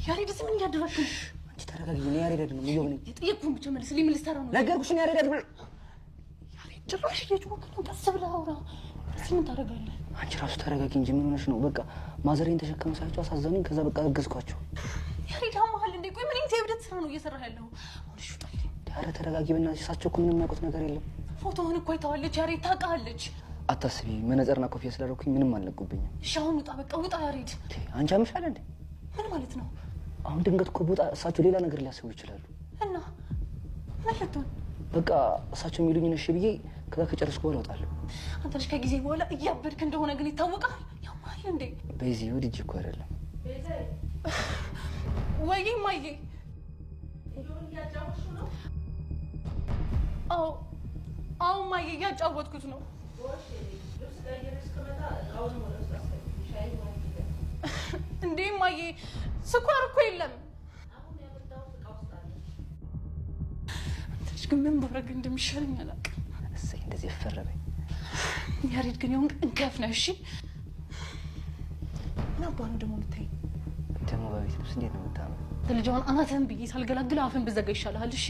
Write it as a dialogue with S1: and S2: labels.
S1: ያሬድ ዝም ምን ያደረክ ነው?
S2: አንቺ ተረጋጊ። እኔ ያሬድ አይደለም ይየው ነኝ።
S1: የጠየቅኩህን ብቻ መልስልኝ። ምን ልትሰራ ነው?
S2: ነገርኩሽ። እኔ ያሬድ አይደለም።
S1: ያሬድ ጭራሽ እየጮህክ ነው። ቀስ ብለህ አውራ። ምን ታደርጋለህ?
S2: አንቺ ራሱ ተረጋጊ እንጂ ምን ሆነሽ ነው? በቃ ማዘሬን ተሸከመ ሳይቸው አሳዘኑኝ። ከዛ በቃ አገዝኳቸው።
S1: ያሬድ አማሃል እንዴ? ቆይ ምን አይነት የብደት ስራ ነው እየሰራህ ያለው? ወልሽ ጣል።
S2: ኧረ ተረጋጊ በእናትሽ። እሳቸው እኮ ምንም የሚያውቁት ነገር የለም።
S1: ፎቶውን እኮ አይተዋለች። ያሬድ ታውቃለች።
S2: አታስቢ። መነጽርና ኮፍያ ስላደረኩኝ ምንም አልነቁብኝም።
S1: እሺ አሁን ውጣ፣ በቃ ውጣ ያሬድ።
S2: አንቺ አምሻለ እንዴ?
S1: ምን ማለት ነው?
S2: አሁን ድንገት እኮ ቦታ እሳቸው ሌላ ነገር ሊያስቡ ይችላሉ።
S1: እና ምን ልትሆን?
S2: በቃ እሳቸው የሚሉኝን እሺ ብዬ ከዛ ከጨረስኩ በኋላ እወጣለሁ።
S1: አንተ ልጅ ከጊዜ በኋላ እያበድክ እንደሆነ ግን ይታወቃል። ያማል እንዴ?
S2: በዚህ ወድጄ እኮ አይደለም።
S1: ወይ ማዬ፣ አዎ ማዬ፣ እያጫወትኩት ነው። እንዴ ማዬ፣ ስኳር እኮ የለም። አንተ ግን ምን ባረግ እንደሚሻለኝ አላውቅም።
S2: እሰይ እንደዚህ ፈረበኝ።
S1: ያሬድ ግን ይሁን እንከፍ ነው። እሺ ምን አባኑ ደግሞ ልታይ
S2: ደግሞ በቤት ልብስ እንዴት ነው የምታምረው?
S1: ልጅዋን አናትህን ብዬ ሳልገላግል አፍን ብዘጋ ይሻልሃል። እሺ